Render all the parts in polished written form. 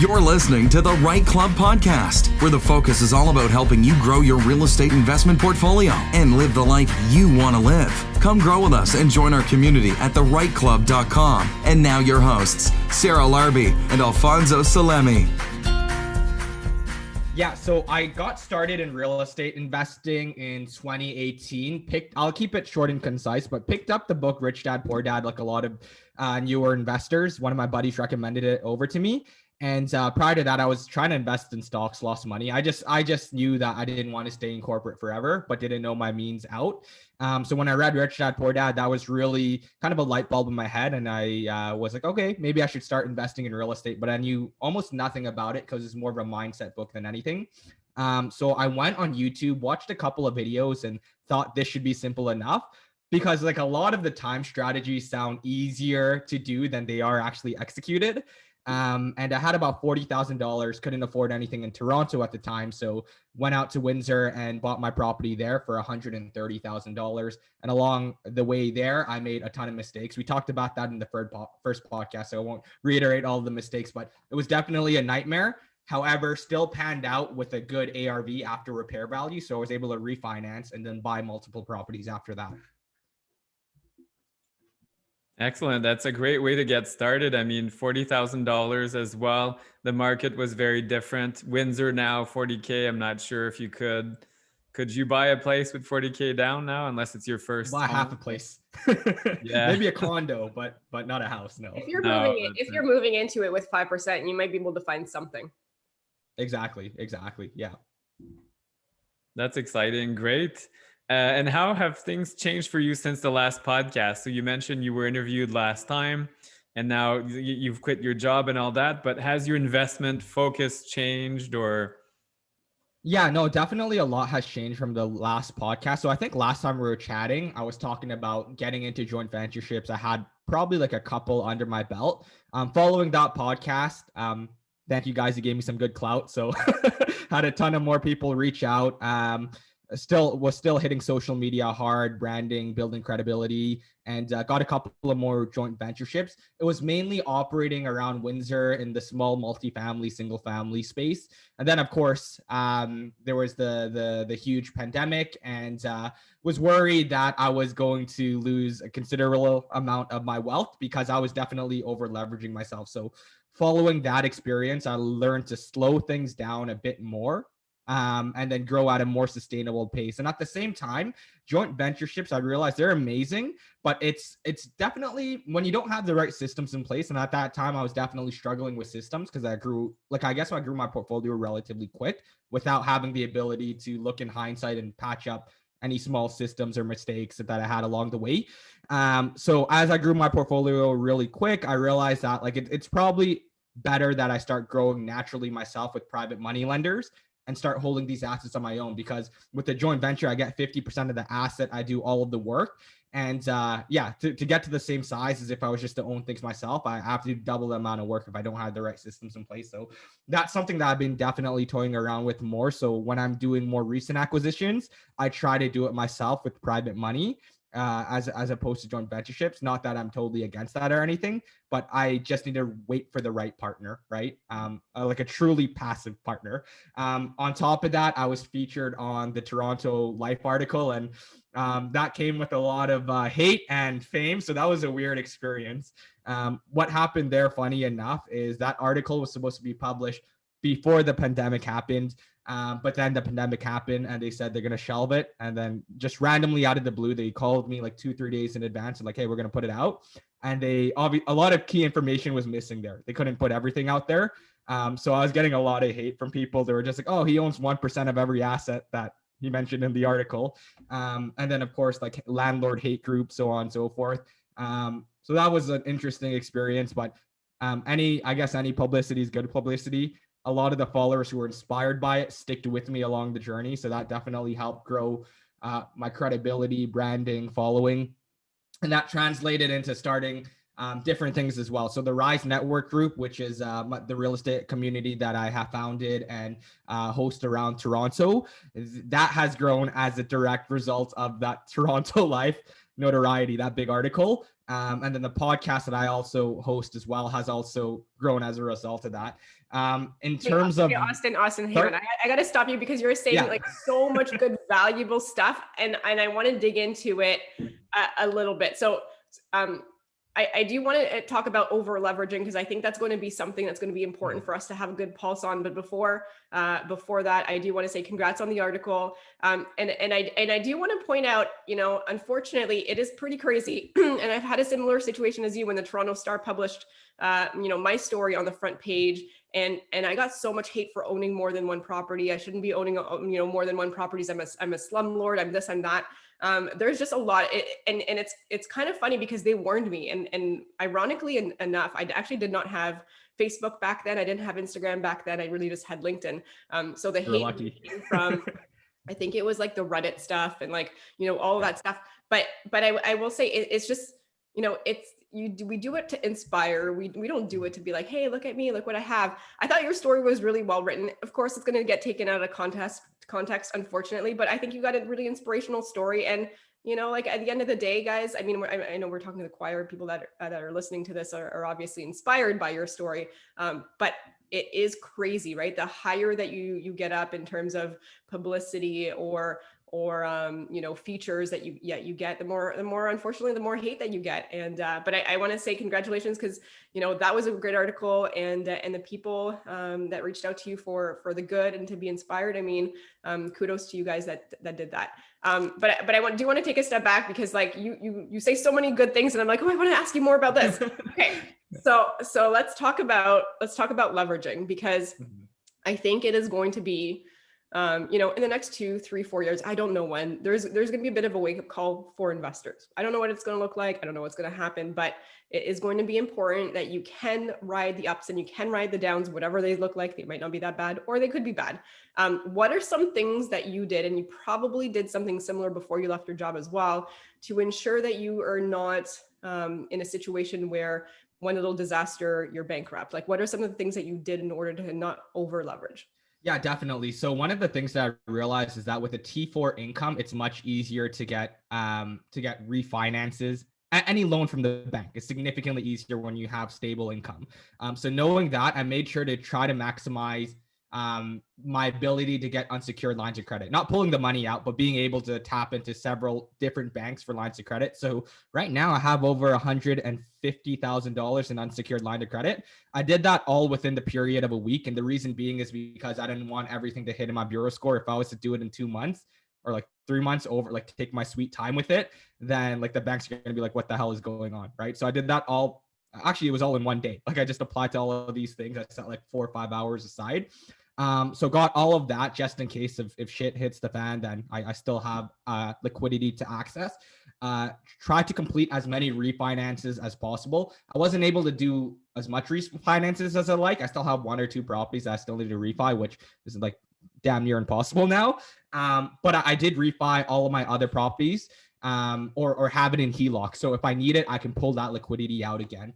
You're listening to the REITE Club podcast, where the focus is all about helping you grow your real estate investment portfolio and live the life you want to live. Come grow with us and join our community at thereiteclub.com. And now your hosts, Sarah Larby and Alfonso Salemi. Yeah, so I got started in real estate investing in 2018. I'll keep it short and concise, but picked up the book Rich Dad Poor Dad like a lot of newer investors. One of my buddies recommended it over to me. And prior to that, I was trying to invest in stocks, lost money. I just knew that I didn't want to stay in corporate forever, but didn't know my means out. So when I read Rich Dad Poor Dad, that was really kind of a light bulb in my head. And I was like, okay, maybe I should start investing in real estate. But I knew almost nothing about it because it's more of a mindset book than anything. So I went on YouTube, watched a couple of videos and thought this should be simple enough. Because like a lot of the time strategies sound easier to do than they are actually executed. And I had about $40,000, couldn't afford anything in Toronto at the time. So went out to Windsor and bought my property there for $130,000. And along the way there, I made a ton of mistakes. We talked about that in the first podcast, so I won't reiterate all of the mistakes, but it was definitely a nightmare. However, still panned out with a good ARV after repair value. So I was able to refinance and then buy multiple properties after that. Excellent. That's a great way to get started. I mean, $40,000 as well. The market was very different. Windsor now, 40K. I'm not sure if you could. Could you buy a place with 40K down now, unless it's your first? Buy half a place. Yeah. Maybe a condo, but not a house. No. If you're moving into it with 5%, you might be able to find something. Exactly. Yeah. That's exciting. Great. And how have things changed for you since the last podcast? So you mentioned you were interviewed last time and now you've quit your job and all that, but has your investment focus changed or? Yeah, no, definitely a lot has changed from the last podcast. So I think last time we were chatting, I was talking about getting into joint ventureships. I had probably like a couple under my belt. Following that podcast, thank you guys. You gave me some good clout. So had a ton of more people reach out. Was still hitting social media hard, branding, building credibility, and got a couple of more joint ventureships. It was mainly operating around Windsor in the small multifamily, single family space. And then of course, there was the huge pandemic, and was worried that I was going to lose a considerable amount of my wealth because I was definitely over leveraging myself. So following that experience, I learned to slow things down a bit more. And then grow at a more sustainable pace. And at the same time, joint ventureships, I realized they're amazing, but it's definitely when you don't have the right systems in place. And at that time, I was definitely struggling with systems because I grew my portfolio relatively quick without having the ability to look in hindsight and patch up any small systems or mistakes that I had along the way. So as I grew my portfolio really quick, I realized that like it's probably better that I start growing naturally myself with private money lenders and start holding these assets on my own, because with the joint venture, I get 50% of the asset. I do all of the work. And to get to the same size as if I was just to own things myself, I have to do double the amount of work if I don't have the right systems in place. So that's something that I've been definitely toying around with more. So when I'm doing more recent acquisitions, I try to do it myself with private money. As opposed to joint ventureships. Not that I'm totally against that or anything, but I just need to wait for the right partner, right? Like a truly passive partner. On top of that, I was featured on the Toronto Life article, and that came with a lot of hate and fame. So that was a weird experience. What happened there, funny enough, is that article was supposed to be published before the pandemic happened. But then the pandemic happened and they said they're going to shelve it. And then just randomly out of the blue, they called me like 2-3 days in advance and like, hey, we're going to put it out. And a lot of key information was missing there. They couldn't put everything out there. So I was getting a lot of hate from people. They were just like, oh, he owns 1% of every asset that he mentioned in the article. And then of course, like landlord hate groups, so on and so forth. So that was an interesting experience, but any publicity is good publicity. A lot of the followers who were inspired by it sticked with me along the journey. So that definitely helped grow my credibility, branding, following. And that translated into starting different things as well. So the Rise Network group, which is the real estate community that I have founded and host around Toronto, that has grown as a direct result of that Toronto Life notoriety, that big article. And then the podcast that I also host as well has also grown as a result of that. In terms of Austin, hang on. I got to stop you because you're saying like so much good, valuable stuff, and I want to dig into it a little bit. So, I do want to talk about over leveraging because I think that's going to be something that's going to be important for us to have a good pulse on. But before that, I do want to say congrats on the article. And I do want to point out, unfortunately, it is pretty crazy. And I've had a similar situation as you when the Toronto Star published, my story on the front page. And I got so much hate for owning more than one property. I shouldn't be owning, more than one properties. I'm a slumlord. I'm this, I'm that. There's just a lot, and it's kind of funny because they warned me, and ironically enough, I actually did not have Facebook back then. I didn't have Instagram back then. I really just had LinkedIn. So the hate came from, I think it was like the Reddit stuff and like all of that stuff. But I will say it's just we do it to inspire. We don't do it to be like, hey, look at me, look what I have. I thought your story was really well written. Of course, it's going to get taken out of context, unfortunately, but I think you got a really inspirational story. And like at the end of the day, guys, I mean, I know we're talking to the choir. People that are listening to this are obviously inspired by your story, but it is crazy, right? The higher that you get up in terms of publicity or features that you get, the more unfortunately the more hate that you get. And but I want to say congratulations because that was a great article, and the people that reached out to you for the good and to be inspired. I mean, kudos to you guys that did that. But I do want to take a step back because like you say so many good things, and I'm like, oh, I want to ask you more about this. Okay, so let's talk about leveraging, because I think it is going to be in the next 2, 3, 4 years, I don't know when, there's going to be a bit of a wake up call for investors. I don't know what it's going to look like. I don't know what's going to happen, but it is going to be important that you can ride the ups and you can ride the downs, whatever they look like. They might not be that bad, or they could be bad. What are some things that you did, and you probably did something similar before you left your job as well, to ensure that you are not in a situation where one little disaster, you're bankrupt? Like, what are some of the things that you did in order to not over leverage? Yeah, definitely. So one of the things that I realized is that with a T4 income, it's much easier to get refinances. Any loan from the bank is significantly easier when you have stable income. So knowing that, I made sure to try to maximize my ability to get unsecured lines of credit, not pulling the money out, but being able to tap into several different banks for lines of credit. So right now I have over $150,000 in unsecured line of credit. I did that all within the period of a week. And the reason being is because I didn't want everything to hit in my bureau score. If I was to do it in 2 months or like 3 months over, like to take my sweet time with it, then like the banks are going to be like, what the hell is going on? Right. So I did that all. Actually, it was all in one day. Like I just applied to all of these things. I set like 4 or 5 hours aside. So got all of that just in case if shit hits the fan, then I still have liquidity to access. Try to complete as many refinances as possible. I wasn't able to do as much refinances as I like. I still have 1 or 2 properties that I still need to refi, which is like damn near impossible now. But I did refi all of my other properties. Or have it in HELOC. So if I need it, I can pull that liquidity out again.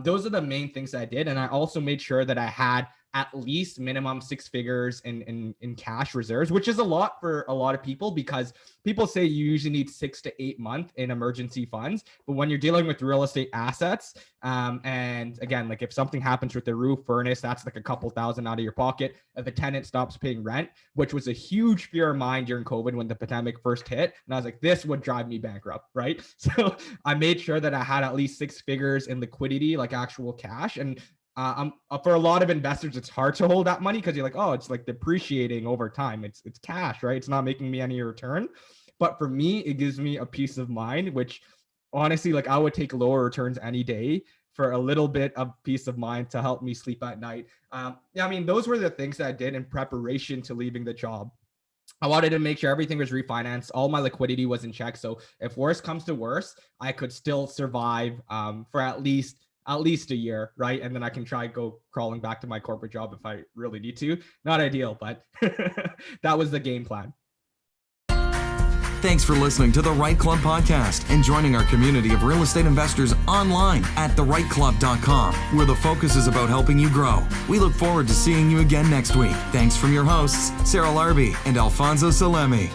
Those are the main things that I did. And I also made sure that I had at least minimum 6 figures in cash reserves, which is a lot for a lot of people, because people say you usually need 6 to 8 months in emergency funds. But when you're dealing with real estate assets, and again, like if something happens with the roof, furnace, that's like a couple thousand out of your pocket. If a tenant stops paying rent, which was a huge fear of mine during COVID when the pandemic first hit. And I was like, this would drive me bankrupt, right? So I made sure that I had at least 6 figures in liquidity, like actual cash. And for a lot of investors, it's hard to hold that money because you're like, oh, it's like depreciating over time. It's cash, right? It's not making me any return. But for me, it gives me a peace of mind, which honestly, like I would take lower returns any day for a little bit of peace of mind to help me sleep at night. I mean, those were the things that I did in preparation to leaving the job. I wanted to make sure everything was refinanced. All my liquidity was in check. So if worse comes to worse, I could still survive for at least a year, right? And then I can try go crawling back to my corporate job if I really need to. Not ideal, but that was the game plan. Thanks for listening to the REITE Club podcast and joining our community of real estate investors online at thereiteclub.com, where the focus is about helping you grow. We look forward to seeing you again next week. Thanks from your hosts, Sarah Larby and Alfonso Salemi.